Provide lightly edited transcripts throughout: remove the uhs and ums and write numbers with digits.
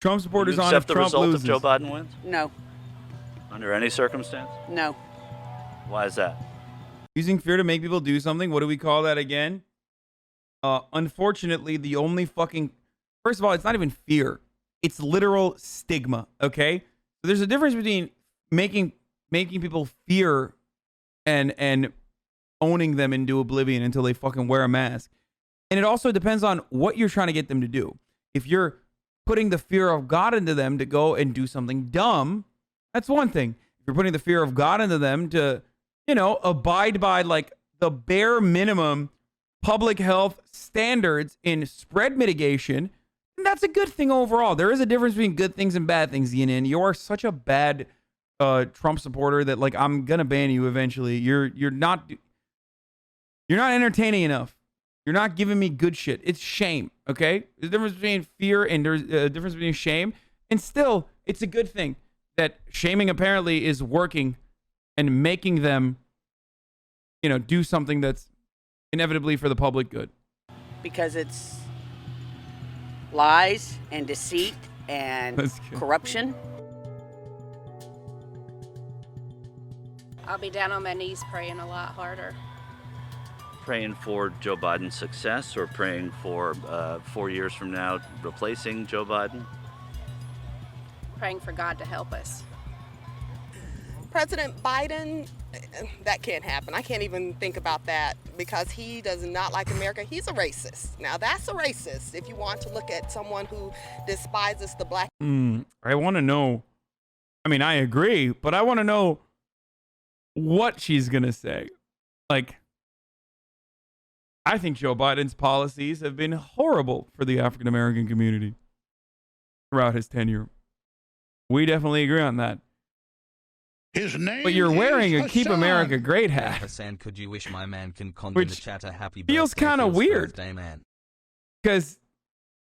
Trump supporters you on if accept the Trump result loses. if Joe Biden wins? No. Under any circumstance? No. Why is that? Using fear to make people do something. What do we call that again? Unfortunately, the only fucking... First of all, it's not even fear. It's literal stigma, okay? So there's a difference between making people fear and owning them into oblivion until they fucking wear a mask. And it also depends on what you're trying to get them to do. If you're putting the fear of God into them to go and do something dumb, that's one thing. If you're putting the fear of God into them to, you know, abide by like the bare minimum public health standards in spread mitigation, that's a good thing overall. There is a difference between good things and bad things, Yin. You are such a bad Trump supporter that like I'm gonna ban you eventually. You're not entertaining enough. You're not giving me good shit. It's shame, okay? There's a difference between fear and there's a difference between shame. And still, it's a good thing that shaming apparently is working and making them, you know, do something that's inevitably for the public good. Because it's lies and deceit and corruption. I'll be down on my knees praying a lot harder. Praying for Joe Biden's success or praying for 4 years from now replacing Joe Biden? Praying for God to help us. President Biden, that can't happen. I can't even think about that because he does not like America. He's a racist. Now, that's a racist if you want to look at someone who despises the black. I want to know. I mean, I agree, but I want to know what she's going to say. Like, I think Joe Biden's policies have been horrible for the African American community throughout his tenure. We definitely agree on that. His name but you're wearing a Hasan. Keep America Great hat. Hasan, could you wish my man can in Which the chat a happy feels birthday kind for of his weird. birthday, man. Because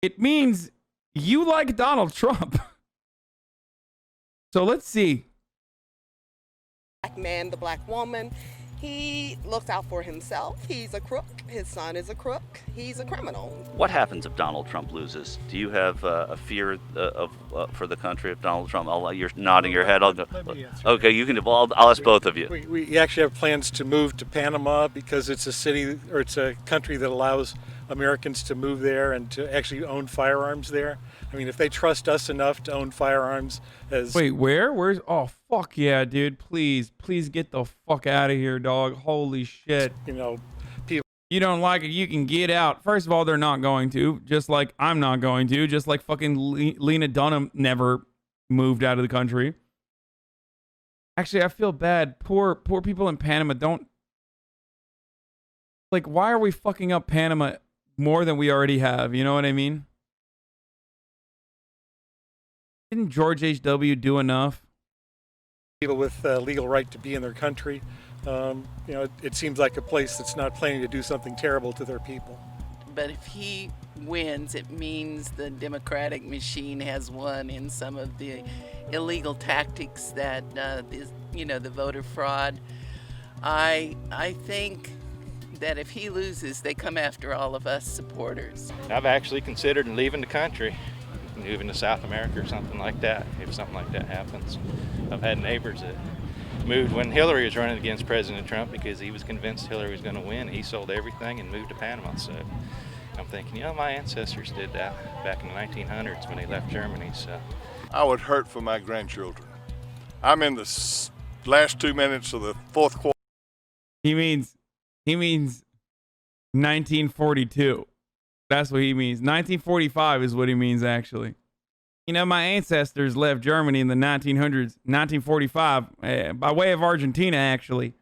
it means you like Donald Trump. So let's see. Black man, the black woman, he looks out for himself. He's a crook. His son is a crook. He's a criminal. What happens if Donald Trump loses? Do you have a fear for the country if Donald Trump? You're nodding your head. I'll go. Okay, you can. Well, I'll ask both of you. We actually have plans to move to Panama because it's a city or it's a country that allows Americans to move there and to actually own firearms there. I mean, if they trust us enough to own firearms as... Wait, where? Where's... Oh, fuck yeah, dude. Please get the fuck out of here, dog. Holy shit. You know, people... You don't like it, you can get out. First of all, they're not going to. Just like I'm not going to. Just like fucking Lena Dunham never moved out of the country. Actually, I feel bad. Poor people in Panama don't... Like, why are we fucking up Panama more than we already have? You know what I mean? Didn't George H.W. do enough? People with legal right to be in their country. You know, it seems like a place that's not planning to do something terrible to their people. But if he wins, it means the Democratic machine has won in some of the illegal tactics that, the voter fraud. I think that if he loses, they come after all of us supporters. I've actually considered leaving the country, moving to South America or something like that, if something like that happens. I've had neighbors that moved when Hillary was running against President Trump because he was convinced Hillary was going to win. He sold everything and moved to Panama. So I'm thinking, you know, my ancestors did that back in the 1900s when they left Germany. So I would hurt for my grandchildren. I'm in the last 2 minutes of the fourth quarter. He means 1942. That's what he means. 1945 is what he means, actually. You know, my ancestors left Germany in the 1900s, 1945, by way of Argentina, actually.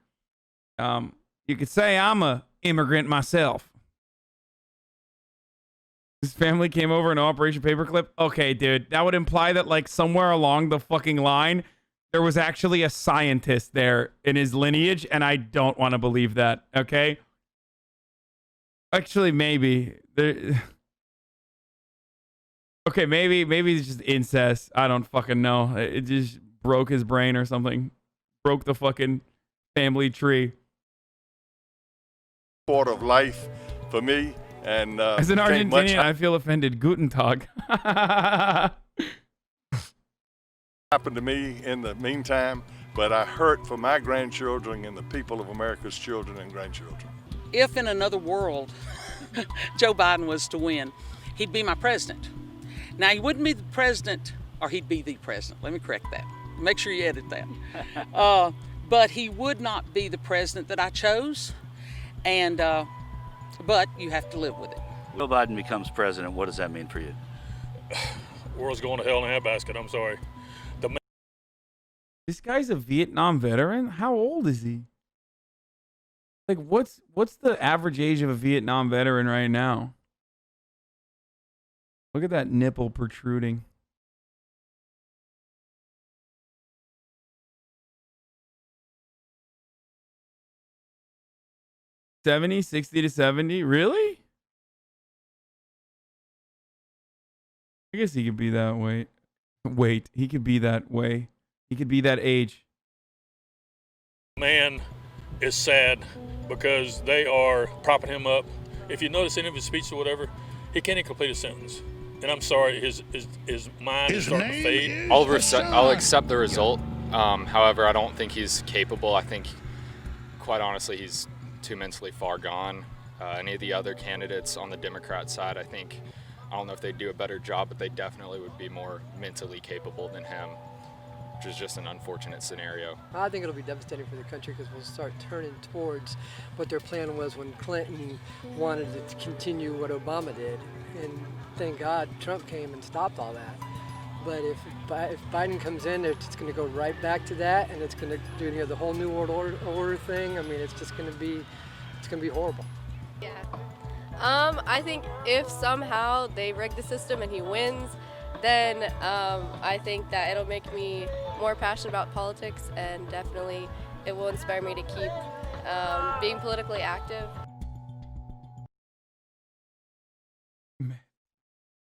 You could say I'm a immigrant myself. His family came over in Operation Paperclip. Okay, dude, that would imply that, like, somewhere along the fucking line, there was actually a scientist there in his lineage, and I don't want to believe that, okay? Actually, maybe. Okay, maybe it's just incest. I don't fucking know. It just broke his brain or something. Broke the fucking family tree. Quarter of life for me. And as an Argentinian, I feel offended. Guten Tag. happened to me in the meantime, but I hurt for my grandchildren and the people of America's children and grandchildren. If in another world Joe Biden was to win, he'd be my president. Now, he wouldn't be the president, or he'd be the president. Let me correct that. Make sure you edit that. But he would not be the president that I chose, and but you have to live with it. Joe Biden becomes president. What does that mean for you? World's going to hell in a handbasket. I'm sorry. This guy's a Vietnam veteran? How old is he? Like, what's the average age of a Vietnam veteran right now? Look at that nipple protruding. 70, 60 to 70? Really? I guess he could be that way. Wait, he could be that way. He could be that age. Man is sad because they are propping him up. If you notice any of his speeches or whatever, he can't even complete a sentence. And I'm sorry, his mind is starting to fade. I'll accept the result. However, I don't think he's capable. I think, quite honestly, he's too mentally far gone. Any of the other candidates on the Democrat side, I don't know if they'd do a better job, but they definitely would be more mentally capable than him, which is just an unfortunate scenario. I think it'll be devastating for the country because we'll start turning towards what their plan was when Clinton wanted to continue what Obama did. And thank God Trump came and stopped all that. But if Biden comes in, it's just going to go right back to that, and it's going to do the whole new world order thing. I mean, it's going to be horrible. Yeah. I think if somehow they rig the system and he wins, then I think that it'll make me more passionate about politics, and definitely it will inspire me to keep being politically active.